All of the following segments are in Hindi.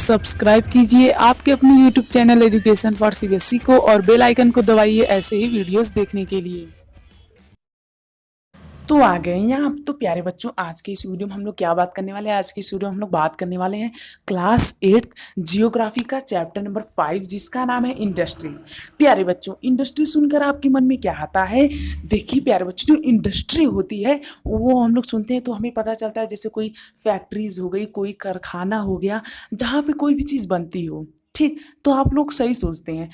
सब्सक्राइब कीजिए आपके अपने YouTube channel education for CBSE को और बेल आइकन को दबाइए ऐसे ही वीडियोस देखने के लिए। तो आ गए यहाँ अब तो प्यारे बच्चों, आज के इस वीडियो में हम लोग क्या बात करने वाले हैं। आज की इस वीडियो में हम लोग बात करने वाले हैं क्लास 8 जियोग्राफी का चैप्टर नंबर 5 जिसका नाम है इंडस्ट्रीज। प्यारे बच्चों, इंडस्ट्री सुनकर आपके मन में क्या आता है? देखिए प्यारे बच्चों, जो इंडस्ट्री होती है वो हम लोग सुनते हैं तो हमें पता चलता है जैसे कोई फैक्ट्रीज हो गई, कोई कारखाना हो गया, जहाँ पे कोई भी चीज़ बनती हो। ठीक, तो आप लोग सही सोचते हैं।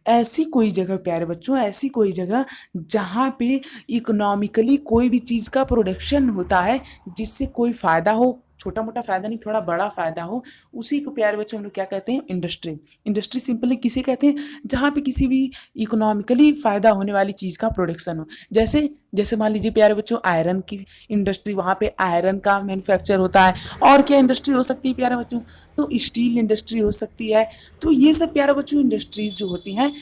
ऐसी कोई जगह प्यारे बच्चों, ऐसी कोई जगह जहाँ पे इकोनॉमिकली कोई भी चीज़ का प्रोडक्शन होता है जिससे कोई फ़ायदा हो, छोटा मोटा फ़ायदा नहीं, थोड़ा बड़ा फ़ायदा हो, उसी को प्यारे बच्चों हम लोग क्या कहते हैं? इंडस्ट्री। इंडस्ट्री सिंपली किसे कहते हैं? जहाँ पे किसी भी इकोनॉमिकली फ़ायदा होने वाली चीज़ का प्रोडक्शन हो। जैसे जैसे मान लीजिए प्यारे बच्चों, आयरन की इंडस्ट्री, वहाँ पे आयरन का मैन्युफैक्चर होता है। और क्या इंडस्ट्री हो सकती है प्यारे बच्चों? तो स्टील इंडस्ट्री हो सकती है। तो ये सब प्यारे बच्चों इंडस्ट्रीज जो होती हैं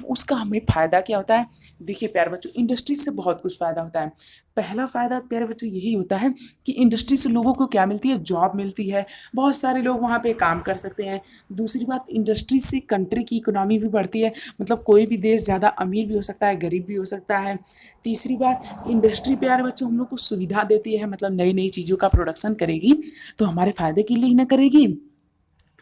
उसका हमें फ़ायदा क्या होता है? देखिए प्यारे बच्चों, इंडस्ट्री से बहुत कुछ फ़ायदा होता है। पहला फ़ायदा प्यारे बच्चों यही होता है कि इंडस्ट्री से लोगों को क्या मिलती है? जॉब मिलती है, बहुत सारे लोग वहाँ पे काम कर सकते हैं। दूसरी बात, इंडस्ट्री से कंट्री की इकोनॉमी भी बढ़ती है, मतलब कोई भी देश ज़्यादा अमीर भी हो सकता है, गरीब भी हो सकता है। तीसरी बात, इंडस्ट्री प्यारे बच्चों हम लोग को सुविधा देती है, मतलब नई नई चीज़ों का प्रोडक्शन करेगी तो हमारे फ़ायदे के लिए ही ना करेगी।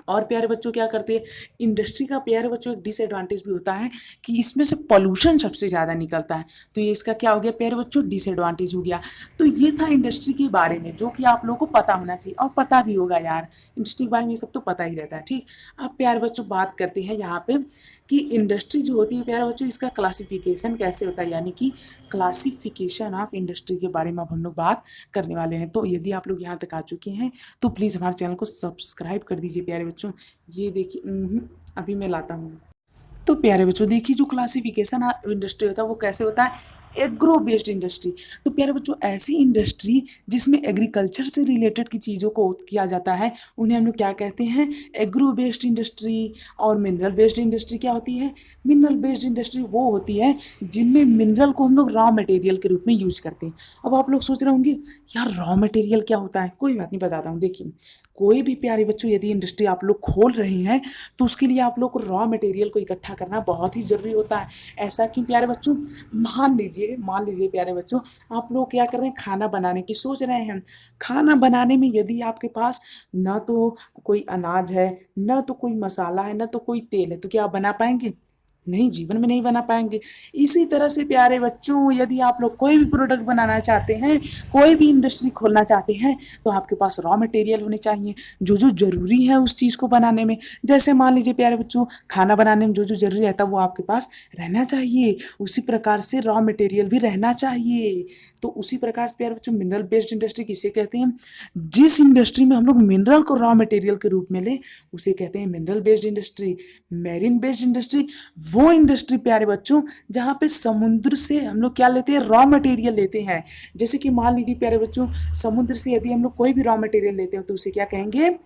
और प्यारे बच्चों क्या करते हैं? इंडस्ट्री का प्यारे बच्चों एक डिसएडवांटेज भी होता है कि इसमें से पोल्यूशन सबसे ज़्यादा निकलता है। तो ये इसका क्या हो गया प्यारे बच्चों? डिसएडवांटेज हो गया। तो ये था इंडस्ट्री के बारे में जो कि आप लोगों को पता होना चाहिए, और पता भी होगा यार, इंडस्ट्री के बारे में ये सब तो पता ही रहता है। ठीक, अब प्यारे बच्चों बात करते हैं यहाँ पे कि इंडस्ट्री जो होती है प्यारे बच्चों, इसका क्लासिफिकेशन कैसे होता है, यानी कि क्लासिफिकेशन ऑफ इंडस्ट्री के बारे में अब हम लोग बात करने वाले हैं। तो यदि आप लोग यहाँ तक आ चुके हैं तो प्लीज़ हमारे चैनल को सब्सक्राइब कर दीजिए प्यारे बच्चों। ये देखिए, अभी मैं लाता हूँ। तो प्यारे बच्चों देखिए, जो क्लासिफिकेशन इंडस्ट्री होता है वो कैसे होता है? Agro based industry. तो प्यारे बच्चों, ऐसी इंडस्ट्री जिसमें एग्रीकल्चर से रिलेटेड की चीज़ों को किया जाता है उन्हें हम लोग क्या कहते हैं? Agro based industry. और मिनरल बेस्ड इंडस्ट्री क्या होती है? मिनरल बेस्ड इंडस्ट्री वो होती है जिनमें मिनरल को हम लोग रॉ मटेरियल के रूप में यूज करते हैं। अब आप लोग सोच रहे होंगे यार रॉ मटेरियल क्या होता है? कोई बात नहीं, बताता हूँ। देखिए, कोई भी प्यारे बच्चों यदि इंडस्ट्री आप लोग खोल रहे हैं तो उसके लिए आप लोग को रॉ मटेरियल को इकट्ठा करना बहुत ही ज़रूरी होता है। ऐसा क्यों प्यारे बच्चों? मान लीजिए प्यारे बच्चों, आप लोग क्या कर रहे हैं? खाना बनाने की सोच रहे हैं। खाना बनाने में यदि आपके पास ना तो कोई अनाज है, ना तो कोई मसाला है, ना तो कोई तेल है, तो क्या आप बना पाएंगे? नहीं, जीवन में नहीं बना पाएंगे। इसी तरह से प्यारे बच्चों, यदि आप लोग कोई भी प्रोडक्ट बनाना चाहते हैं, कोई भी इंडस्ट्री खोलना चाहते हैं, तो आपके पास रॉ मटेरियल होने चाहिए जो जो ज़रूरी है उस चीज़ को बनाने में। जैसे मान लीजिए प्यारे बच्चों, खाना बनाने में जो जो ज़रूरी रहता है वो आपके पास रहना चाहिए, उसी प्रकार से रॉ मटेरियल भी रहना चाहिए। तो उसी प्रकार से प्यारे बच्चों, मिनरल बेस्ड इंडस्ट्री किसे कहते हैं? जिस इंडस्ट्री में हम लोग मिनरल को रॉ मटेरियल के रूप में लें उसे कहते हैं mineral based industry. Marine based industry वो इंडस्ट्री प्यारे बच्चों जहाँ पे समुद्र से हम लोग क्या लेते हैं? रॉ मटेरियल लेते हैं। जैसे कि मान लीजिए प्यारे बच्चों, समुद्र से यदि हम लोग कोई भी रॉ मटेरियल लेते हैं तो उसे क्या कहेंगे?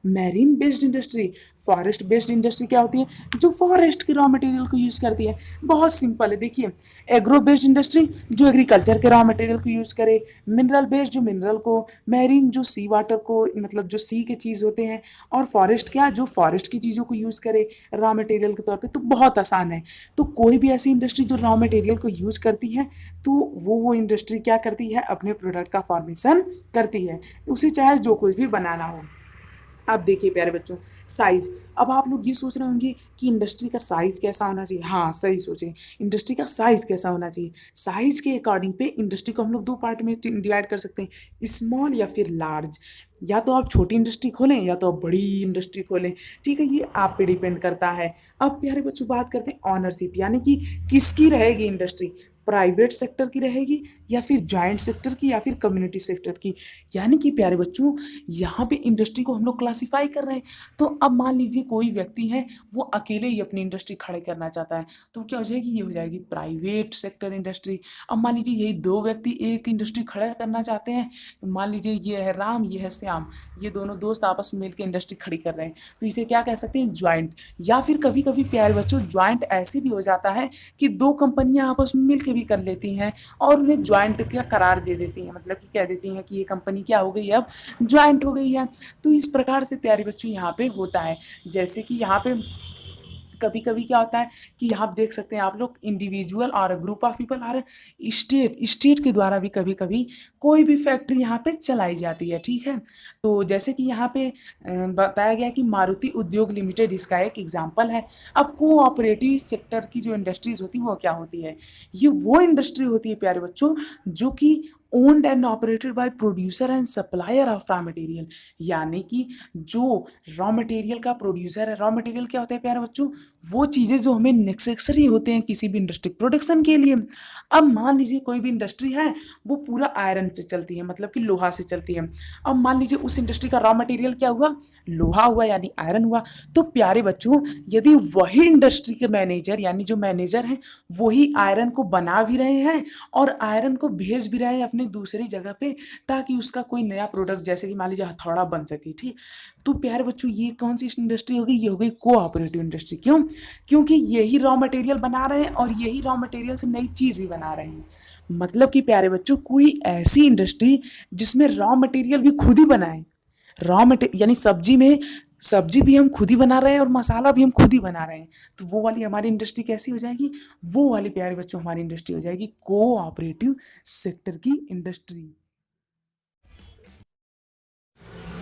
Marine based industry. Forest based industry क्या होती है? जो फॉरेस्ट के रॉ मटेरियल को यूज़ करती है। बहुत सिंपल है, देखिए। एग्रो बेस्ड इंडस्ट्री जो एग्रीकल्चर के रॉ मटेरियल को यूज़ करे। मिनरल बेस्ड जो मिनरल को, मैरीन जो सी वाटर को, मतलब जो सी के चीज़ होते हैं। और फॉरेस्ट क्या? जो फॉरेस्ट की चीज़ों को यूज़ करे रॉ मटेरियल के तौर पे। तो बहुत आसान है। तो कोई भी ऐसी इंडस्ट्री जो रॉ मटेरियल को यूज़ करती है तो वो इंडस्ट्री क्या करती है? अपने प्रोडक्ट का फॉर्मेशन करती है, उसे चाहे जो कुछ भी बनाना हो। अब देखिए प्यारे बच्चों, साइज़। अब आप लोग ये सोच रहे होंगे कि इंडस्ट्री का साइज़ कैसा होना चाहिए। हाँ, सही सोचें, इंडस्ट्री का साइज़ कैसा होना चाहिए। साइज़ के अकॉर्डिंग पे इंडस्ट्री को हम लोग दो पार्ट में डिवाइड कर सकते हैं, स्मॉल या फिर लार्ज। या तो आप छोटी इंडस्ट्री खोलें या तो आप बड़ी इंडस्ट्री खोलें। ठीक है, ये आप पे डिपेंड करता है। अब प्यारे बच्चों बात करते हैं ऑनरशिप, यानी कि किसकी रहेगी इंडस्ट्री? प्राइवेट सेक्टर की रहेगी या फिर जॉइंट सेक्टर की या फिर कम्युनिटी सेक्टर की। यानी कि प्यारे बच्चों, यहाँ पे इंडस्ट्री को हम लोग क्लासीफाई कर रहे हैं। तो अब मान लीजिए कोई व्यक्ति है वो अकेले ही अपनी इंडस्ट्री खड़े करना चाहता है, तो क्या हो जाएगी? ये हो जाएगी प्राइवेट सेक्टर इंडस्ट्री। अब मान लीजिए यही दो व्यक्ति एक इंडस्ट्री खड़ा करना चाहते हैं, मान लीजिए ये है राम, ये है श्याम, ये दोनों दोस्त आपस में मिलकर इंडस्ट्री खड़ी कर रहे हैं, तो इसे क्या कह सकते हैं? ज्वाइंट। या फिर कभी कभी प्यारे बच्चों, ज्वाइंट ऐसे भी हो जाता है कि दो कंपनियां आपस में मिलकर भी कर लेती हैं और उन्हें ज्वाइंट का करार दे देती हैं, मतलब कि कह देती हैं कि ये कंपनी क्या हो गई है, अब ज्वाइंट हो गई है। तो इस प्रकार से प्यारे बच्चों यहाँ पे होता है। जैसे कि यहाँ पे कभी कभी क्या होता है कि यहाँ आप देख सकते हैं आप लोग, इंडिविजुअल और ग्रुप ऑफ पीपल और स्टेट स्टेट के द्वारा भी कभी कभी कोई भी फैक्ट्री यहाँ पे चलाई जाती है, ठीक है। तो जैसे कि यहाँ पे बताया गया कि मारुति उद्योग लिमिटेड इसका एक एग्जाम्पल है। अब कोऑपरेटिव सेक्टर की जो इंडस्ट्रीज होती है वो क्या होती है, ये वो इंडस्ट्री होती है प्यारे बच्चों जो कि owned and operated by producer and supplier of raw material, यानी कि जो रॉ मटेरियल का प्रोड्यूसर है। रॉ मटेरियल क्या होता है प्यारे बच्चों, वो चीज़ें जो हमें नेसेसरी होते हैं किसी भी इंडस्ट्री प्रोडक्शन के लिए। अब मान लीजिए कोई भी इंडस्ट्री है वो पूरा आयरन से चलती है, मतलब कि लोहा से चलती है। अब मान लीजिए उस इंडस्ट्री का रॉ मटेरियल क्या हुआ, लोहा हुआ यानी आयरन हुआ। तो प्यारे बच्चों यदि वही इंडस्ट्री के मैनेजर यानी जो मैनेजर हैं वही आयरन को बना भी रहे हैं और आयरन को भेज भी रहे हैं अपने दूसरी जगह पे, ताकि उसका कोई नया प्रोडक्ट जैसे कि मान लीजिए हथौड़ा बन सके, ठीक। तो प्यारे बच्चों ये कौन सी इंडस्ट्री होगी, ये हो गई कोऑपरेटिव इंडस्ट्री। क्यों, क्योंकि यही रॉ मटेरियल बना रहे हैं और यही रॉ मटेरियल से नई चीज़ भी बना रहे हैं। मतलब कि प्यारे बच्चों कोई ऐसी इंडस्ट्री जिसमें रॉ मटेरियल भी खुद ही बनाए, रॉ मटेरियल यानी सब्जी में सब्जी भी हम खुद ही बना रहे हैं और मसाला भी हम खुद ही बना रहे हैं, तो वो वाली हमारी इंडस्ट्री कैसी हो जाएगी, वो वाली प्यारे बच्चों हमारी इंडस्ट्री हो जाएगी कोऑपरेटिव सेक्टर की इंडस्ट्री।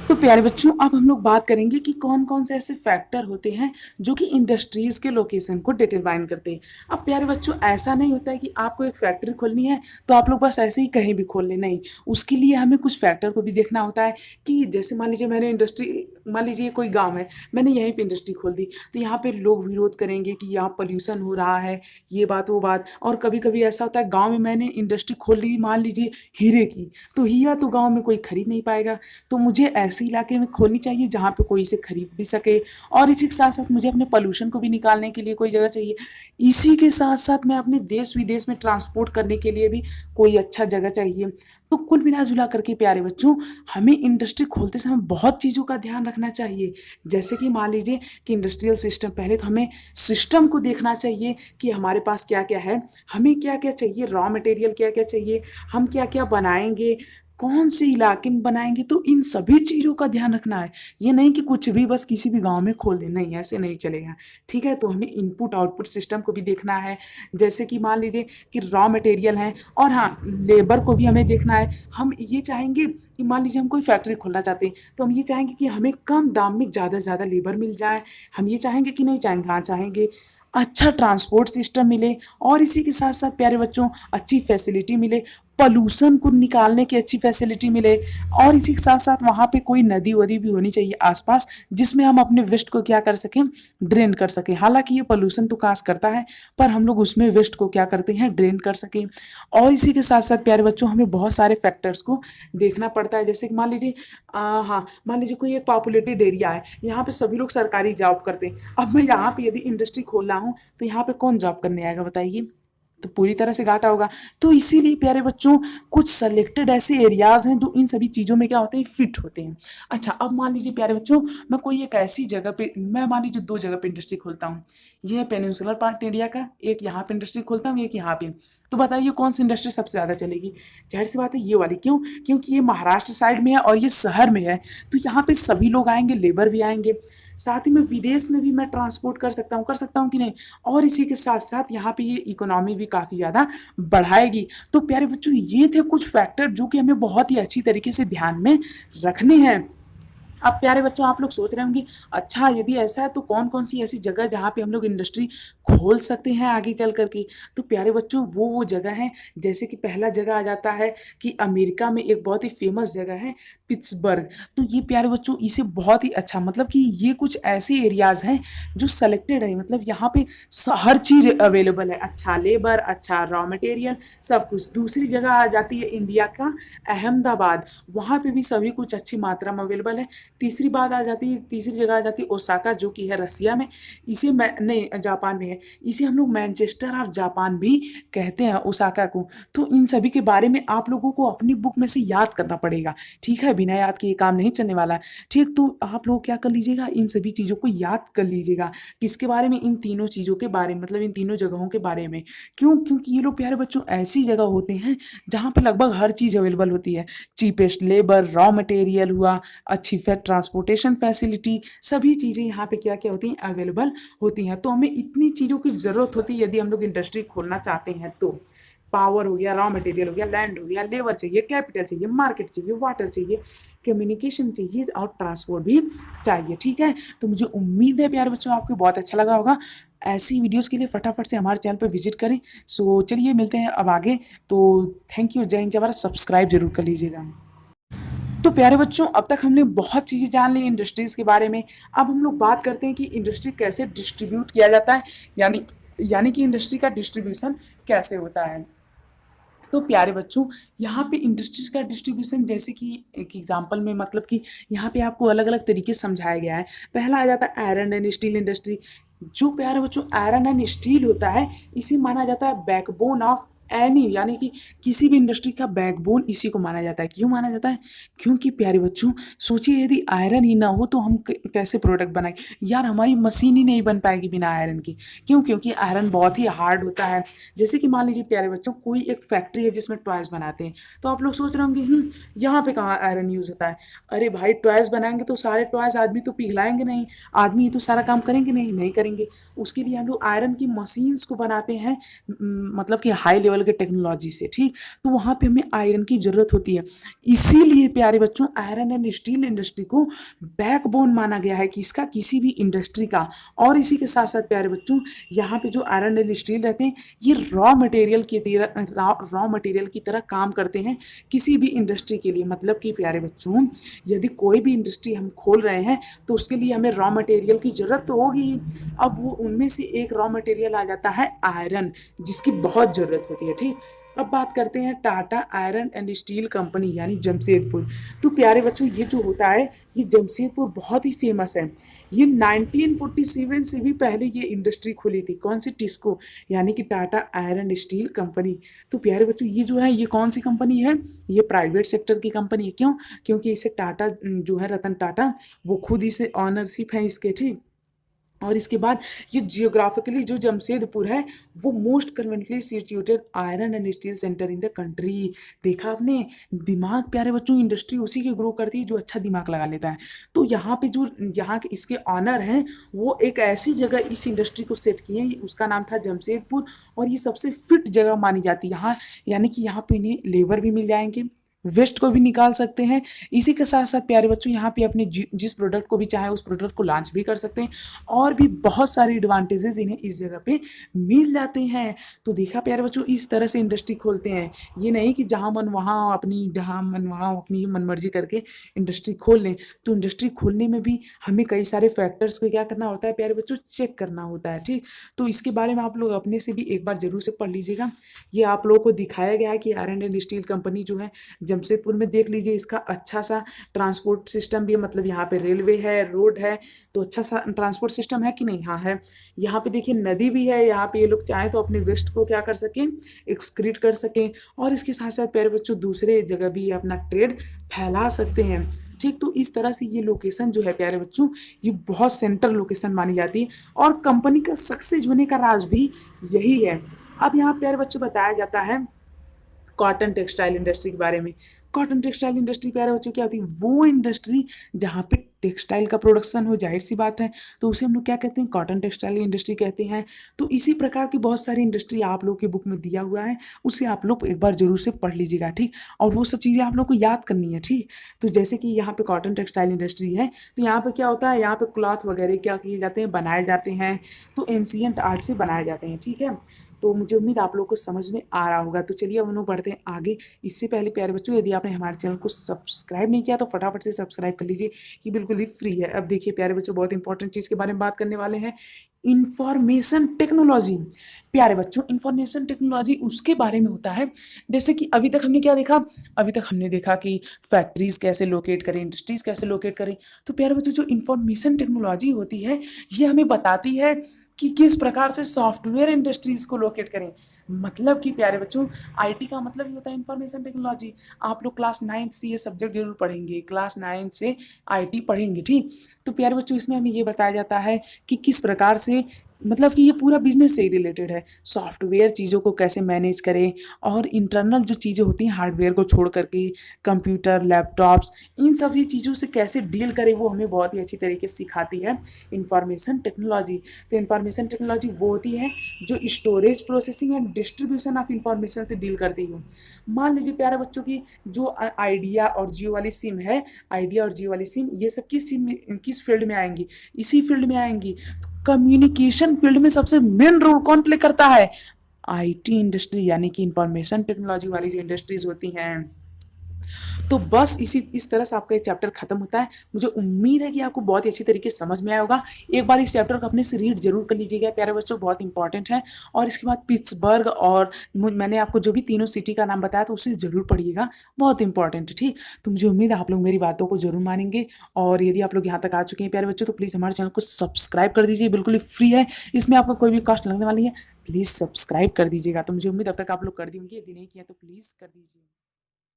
तो प्यारे बच्चों अब हम लोग बात करेंगे कि कौन कौन से ऐसे फैक्टर होते हैं जो कि इंडस्ट्रीज के लोकेशन को डिटरमाइन करते हैं। अब प्यारे बच्चों ऐसा नहीं होता है कि आपको एक फैक्ट्री खोलनी है तो आप लोग बस ऐसे ही कहीं भी खोल ले, नहीं, उसके लिए हमें कुछ फैक्टर को भी देखना होता है। कि जैसे मान लीजिए मैंने इंडस्ट्री, मान लीजिए कोई गाँव है, मैंने यहीं पर इंडस्ट्री खोल दी, तो यहाँ पर लोग विरोध करेंगे कि यहाँ पॉल्यूशन हो रहा है, ये बात वो बात। और कभी कभी ऐसा होता है गाँव में मैंने इंडस्ट्री खोल ली मान लीजिए हीरे की, तो हीरा तो गाँव में कोई खरीद नहीं पाएगा, तो मुझे ऐसे इलाके में खोलनी चाहिए जहाँ पे कोई इसे खरीद भी सके। और इसी के साथ साथ मुझे अपने पोल्यूशन को भी निकालने के लिए कोई जगह चाहिए। इसी के साथ साथ मैं अपने देश विदेश में ट्रांसपोर्ट करने के लिए भी कोई अच्छा जगह चाहिए। तो कुल मिला जुला करके प्यारे बच्चों हमें इंडस्ट्री खोलते समय बहुत चीज़ों का ध्यान रखना चाहिए। जैसे कि मान लीजिए कि इंडस्ट्रियल सिस्टम, पहले तो हमें सिस्टम को देखना चाहिए कि हमारे पास क्या क्या है, हमें क्या क्या चाहिए, रॉ मटेरियल क्या क्या चाहिए, हम क्या क्या बनाएंगे, कौन से इलाके में बनाएंगे, तो इन सभी चीज़ों का ध्यान रखना है। ये नहीं कि कुछ भी बस किसी भी गांव में खोल दें, नहीं, ऐसे नहीं चलेगा, ठीक है। तो हमें इनपुट आउटपुट सिस्टम को भी देखना है। जैसे कि मान लीजिए कि रॉ मटेरियल है और हाँ लेबर को भी हमें देखना है। हम ये चाहेंगे कि मान लीजिए हम कोई फैक्ट्री खोलना चाहते हैं तो हम ये चाहेंगे कि हमें कम दाम में ज़्यादा से ज़्यादा लेबर मिल जाए। हम ये चाहेंगे कि नहीं चाहेंगे, हाँ चाहेंगे, अच्छा ट्रांसपोर्ट सिस्टम मिले और इसी के साथ साथ प्यारे बच्चों अच्छी फैसिलिटी मिले, पॉल्यूशन को निकालने की अच्छी फैसिलिटी मिले। और इसी के साथ साथ वहाँ पे कोई नदी वदी भी होनी चाहिए आसपास जिसमें हम अपने वेस्ट को क्या कर सकें, ड्रेन कर सकें। हालांकि ये पॉल्यूशन तो काज करता है पर हम लोग उसमें वेस्ट को क्या करते हैं, ड्रेन कर सकें। और इसी के साथ साथ प्यारे बच्चों हमें बहुत सारे फैक्टर्स को देखना पड़ता है। जैसे कि मान लीजिए हाँ मान लीजिए कोई एक पॉपुलेटेड एरिया है, यहाँ पे सभी लोग सरकारी जॉब करते हैं। अब मैं यहाँ पे यदि इंडस्ट्री खोल रहा हूँ तो यहाँ पे कौन जॉब करने आएगा बताइए, तो पूरी तरह से घाटा होगा। तो इसीलिए प्यारे बच्चों कुछ सेलेक्टेड ऐसे एरियाज हैं जो इन सभी चीज़ों में क्या होते हैं, फिट होते हैं। अच्छा अब मान लीजिए प्यारे बच्चों मैं कोई एक ऐसी जगह पे, मैं मान लीजिए दो जगह पे इंडस्ट्री खोलता हूँ, ये है पेनिनसुलर पार्ट इंडिया का, एक यहाँ पे इंडस्ट्री खोलता हूँ, एक यहाँ पे। तो बताइए कौन सी इंडस्ट्री सबसे ज़्यादा चलेगी, जाहिर सी बात है ये वाली। क्यों, क्योंकि ये महाराष्ट्र साइड में है और ये शहर में है, तो यहाँ पे सभी लोग आएंगे, लेबर भी आएंगे, साथ ही में विदेश में भी मैं ट्रांसपोर्ट कर सकता हूँ कि नहीं। और इसी के साथ साथ यहाँ पे ये इकोनॉमी भी काफ़ी ज़्यादा बढ़ाएगी। तो प्यारे बच्चों ये थे कुछ फैक्टर जो कि हमें बहुत ही अच्छी तरीके से ध्यान में रखने हैं। अब प्यारे बच्चों आप लोग सोच रहे होंगे अच्छा यदि ऐसा है तो कौन कौन सी ऐसी जगह जहाँ पे हम लोग इंडस्ट्री खोल सकते हैं आगे चल करके। तो प्यारे बच्चों वो जगह है, जैसे कि पहला जगह आ जाता है कि अमेरिका में एक बहुत ही फेमस जगह है पिट्सबर्ग। तो ये प्यारे बच्चों इसे बहुत ही अच्छा, मतलब कि ये कुछ ऐसे एरियाज हैं जो सेलेक्टेड है, मतलब यहाँ पे हर चीज़ अवेलेबल है, अच्छा लेबर, अच्छा रॉ मटेरियल, सब कुछ। दूसरी जगह आ जाती है इंडिया का अहमदाबाद, वहाँ पे भी सभी कुछ अच्छी मात्रा में अवेलेबल है। तीसरी जगह आ जाती है ओसाका जो कि है रसिया में, इसे नहीं जापान में है, इसे हम लोग मैनचेस्टर ऑफ जापान भी कहते हैं ओसाका को। तो इन सभी के बारे में आप लोगों को अपनी बुक में से याद करना पड़ेगा, ठीक है। बिना याद के ये काम नहीं चलने वाला है। ठीक, तो आप लोग क्या कर लीजिएगा, इन सभी चीज़ों को याद कर लीजिएगा। किसके बारे में, इन तीनों चीज़ों के बारे में, मतलब इन तीनों जगहों के बारे में। क्यों? क्योंकि ये लोग प्यारे बच्चों ऐसी जगह होते हैं जहाँ पे लगभग हर चीज़ अवेलेबल होती है। चीपेस्ट लेबर, रॉ मटेरियल हुआ, अच्छी ट्रांसपोर्टेशन फैसिलिटी, सभी चीज़ें यहाँ पे क्या क्या होती हैं, अवेलेबल होती हैं। तो हमें इतनी चीज़ों की ज़रूरत होती है यदि हम लोग इंडस्ट्री खोलना चाहते हैं तो। पावर हो गया, रॉ मटेरियल हो गया, लैंड हो गया, लेबर चाहिए, कैपिटल चाहिए, मार्केट चाहिए, वाटर चाहिए, कम्युनिकेशन चाहिए और ट्रांसपोर्ट भी चाहिए। ठीक है, तो मुझे उम्मीद है प्यारे बच्चों आपको बहुत अच्छा लगा होगा। ऐसी वीडियोस के लिए फटाफट से हमारे चैनल पर विजिट करें। सो चलिए मिलते हैं अब आगे। तो थैंक यू, जय हिंद, जय भारत। सब्सक्राइब जरूर कर लीजिएगा। तो प्यारे बच्चों अब तक हमने बहुत चीज़ें जान ली इंडस्ट्रीज़ के बारे में। अब हम लोग बात करते हैं कि इंडस्ट्री कैसे डिस्ट्रीब्यूट किया जाता है, यानी यानी कि इंडस्ट्री का डिस्ट्रीब्यूशन कैसे होता है। तो प्यारे बच्चों यहाँ पे इंडस्ट्रीज का डिस्ट्रीब्यूशन, जैसे कि एक एग्जांपल में, मतलब कि यहाँ पे आपको अलग अलग तरीके से समझाया गया है। पहला आ जाता है आयरन एंड स्टील इंडस्ट्री। जो प्यारे बच्चों आयरन एंड स्टील होता है, इसे माना जाता है बैकबोन ऑफ एनी, यानी कि किसी भी इंडस्ट्री का बैकबोन इसी को माना जाता है। क्यों माना जाता है? क्योंकि प्यारे बच्चों सोचिए, यदि आयरन ही ना हो तो हम कैसे प्रोडक्ट बनाए यार, हमारी मशीन ही नहीं बन पाएगी बिना आयरन की। क्यों? क्योंकि आयरन बहुत ही हार्ड होता है। जैसे कि मान लीजिए प्यारे बच्चों, कोई एक फैक्ट्री है जिसमें टॉयज बनाते हैं, तो आप लोग सोच रहे होंगे यहाँ पे कहाँ आयरन यूज होता है। अरे भाई, टॉयज बनाएंगे तो सारे टॉयज आदमी तो पिघलाएंगे नहीं, आदमी तो सारा काम करेंगे नहीं, नहीं करेंगे। उसके लिए हम लोग आयरन की मशीन्स को बनाते हैं, मतलब कि हाई लेवल के टेक्नोलॉजी से। ठीक, तो वहाँ पे हमें आयरन की जरूरत होती है। इसीलिए प्यारे बच्चों आयरन एंड स्टील इंडस्ट्री को बैकबोन माना गया है, किसका, किसी भी इंडस्ट्री का। और इसी के साथ साथ प्यारे बच्चों, यहाँ पे जो आयरन एंड स्टील रहते हैं, ये रॉ मटेरियल की तरह काम करते हैं किसी भी इंडस्ट्री के लिए। मतलब कि प्यारे बच्चों, यदि कोई भी इंडस्ट्री हम खोल रहे हैं तो उसके लिए हमें रॉ मटेरियल की ज़रूरत तो होगी ही। अब वो उनमें से एक रॉ मटेरियल आ जाता है आयरन, जिसकी बहुत ज़रूरत होती है। ठीक, अब बात करते हैं Tata iron and steel company, यानी जमशेदपुर। तो प्यारे बच्चों, ये जो होता है, ये जमशेदपुर बहुत ही फेमस है। ये 1947 से भी पहले ये इंडस्ट्री खुली थी। कौन सी? टिस्को, यानी कि टाटा आयरन स्टील कंपनी। तो प्यारे बच्चों, ये जो है, ये कौन सी कंपनी है? ये प्राइवेट सेक्टर की कंपनी है। क्यों? क्योंकि इसे टाटा जो है, रतन टाटा, वो खुद इसे ऑनरशिप है इसके। ठीक, और इसके बाद ये जियोग्राफिकली जो जमशेदपुर है, वो most conveniently situated iron and steel centre in the country. देखा आपने, दिमाग प्यारे बच्चों, इंडस्ट्री उसी की ग्रो करती है जो अच्छा दिमाग लगा लेता है। तो यहाँ पे जो यहाँ के इसके ऑनर हैं, वो एक ऐसी जगह इस इंडस्ट्री को सेट किए हैं, उसका नाम था जमशेदपुर। और ये सबसे फिट जगह मानी जाती है यहाँ, यानी कि यहाँ पे इन्हें लेबर भी मिल जाएंगे, वेस्ट को भी निकाल सकते हैं। इसी के साथ साथ प्यारे बच्चों, यहाँ पे अपने जिस प्रोडक्ट को भी चाहे उस प्रोडक्ट को लॉन्च भी कर सकते हैं, और भी बहुत सारे एडवांटेजेस इन्हें इस जगह पे मिल जाते हैं। तो देखा प्यारे बच्चों, इस तरह से इंडस्ट्री खोलते हैं। ये नहीं कि जहाँ मन वहाँ अपनी मनमर्जी करके इंडस्ट्री खोल लें। तो इंडस्ट्री खोलने में भी हमें कई सारे फैक्टर्स को क्या करना होता है प्यारे बच्चों, चेक करना होता है। ठीक, तो इसके बारे में आप लोग अपने से भी एक बार जरूर से पढ़ लीजिएगा। ये आप लोगों को दिखाया गया है कि आयरन एंड स्टील कंपनी जो है जमशेदपुर में, देख लीजिए, इसका अच्छा सा ट्रांसपोर्ट सिस्टम भी है। मतलब यहाँ पे रेलवे है, रोड है, तो अच्छा सा ट्रांसपोर्ट सिस्टम है कि नहीं? हाँ है। यहाँ पे देखिए नदी भी है, यहाँ पे ये लोग चाहें तो अपने वेस्ट को क्या कर सकें, एक्सक्रीट कर सकें। और इसके साथ साथ प्यारे बच्चों, दूसरे जगह भी अपना ट्रेड फैला सकते हैं। ठीक, तो इस तरह से ये लोकेशन जो है प्यारे बच्चों, ये बहुत सेंट्रल लोकेशन मानी जाती है। और कंपनी का सक्सेस होने का राज भी यही है। अब यहाँ प्यारे बच्चों बताया जाता है कॉटन टेक्सटाइल इंडस्ट्री के बारे में। कॉटन टेक्सटाइल इंडस्ट्री प्यारे बच्चों क्या होती है? वो इंडस्ट्री जहाँ पे टेक्सटाइल का प्रोडक्शन हो, जाहिर सी बात है, तो उसे हम लोग क्या कहते हैं? कॉटन टेक्सटाइल इंडस्ट्री कहते हैं। तो इसी प्रकार की बहुत सारी इंडस्ट्री आप लोग के बुक में दिया हुआ है, उसे आप लोग एक बार जरूर से पढ़ लीजिएगा। ठीक, और वो सब चीज़ें आप लोग को याद करनी है। ठीक, तो जैसे कि यहाँ पे कॉटन टेक्सटाइल इंडस्ट्री है, तो यहाँ पे क्या होता है, यहाँ पे क्लॉथ वगैरह क्या किए जाते हैं, बनाए जाते हैं। तो एंशियंट आर्ट से बनाए जाते हैं। ठीक है, तो मुझे उम्मीद आप लोग को समझ में आ रहा होगा। तो चलिए अब हम लोग बढ़ते हैं आगे। इससे पहले प्यारे बच्चों, यदि आपने हमारे चैनल को सब्सक्राइब नहीं किया तो फटाफट से सब्सक्राइब कर लीजिए, ये बिल्कुल ही फ्री है। अब देखिए प्यारे बच्चों, बहुत इंपॉर्टेंट चीज़ के बारे में बात करने वाले हैं, इंफॉर्मेशन टेक्नोलॉजी। प्यारे बच्चों, इंफॉर्मेशन टेक्नोलॉजी उसके बारे में होता है, जैसे कि अभी तक हमने क्या देखा, अभी तक हमने देखा कि फैक्ट्रीज कैसे लोकेट करें, इंडस्ट्रीज कैसे लोकेट करें। तो प्यारे बच्चों, जो इंफॉर्मेशन टेक्नोलॉजी होती है ये हमें बताती है कि किस प्रकार से सॉफ्टवेयर इंडस्ट्रीज को लोकेट करें। मतलब कि प्यारे बच्चों, आईटी का मतलब ही होता है इंफॉर्मेशन टेक्नोलॉजी। आप लोग क्लास 9 से ये सब्जेक्ट जरूर पढ़ेंगे, क्लास 9 से आईटी पढ़ेंगे, ठीक। तो प्यारे बच्चों, इसमें हमें ये बताया जाता है कि किस प्रकार से, मतलब कि ये पूरा बिजनेस से ही रिलेटेड है, सॉफ्टवेयर चीज़ों को कैसे मैनेज करें, और इंटरनल जो चीज़ें होती हैं हार्डवेयर को छोड़ करके, कंप्यूटर, लैपटॉप्स, इन सभी चीज़ों से कैसे डील करें, वो हमें बहुत ही अच्छी तरीके से सिखाती है इंफॉर्मेशन टेक्नोलॉजी। तो इंफॉर्मेशन टेक्नोलॉजी वो होती है जो storage, processing and distribution of information से डील करती है। मान लीजिए प्यारे बच्चों की जो आइडिया और जियो वाली सिम है, आइडिया और जियो वाली सिम, ये सब किस सिम किस फील्ड में आएंगी, इसी फील्ड में आएंगी। कम्युनिकेशन फील्ड में सबसे मेन रोल कौन प्ले करता है, आईटी इंडस्ट्री, यानी कि इंफॉर्मेशन टेक्नोलॉजी वाली जो इंडस्ट्रीज होती हैं। तो बस इस तरह से आपका ये चैप्टर खत्म होता है। मुझे उम्मीद है कि आपको बहुत ही अच्छी तरीके से समझ में आया होगा। एक बार इस चैप्टर को अपने से रीड जरूर कर लीजिएगा प्यारे बच्चों, बहुत इंपॉर्टेंट है। और इसके बाद पिट्सबर्ग और मैंने आपको जो भी तीनों सिटी का नाम बताया तो उसे जरूर पढ़िएगा, बहुत इंपॉर्टेंट है, ठीक। तो मुझे उम्मीद है आप लोग मेरी बातों को जरूर मानेंगे। और यदि आप लोग यहाँ तक आ चुके हैं प्यारे बच्चों, तो प्लीज़ हमारे चैनल को सब्सक्राइब कर दीजिए, बिल्कुल ही फ्री है, इसमें आपको कोई भी कॉस्ट लगने वाली है। प्लीज़ सब्सक्राइब कर दीजिएगा। तो मुझे उम्मीद अब तक आप लोग कर दी होंगी, यदि नहीं किया तो प्लीज़ कर दीजिए।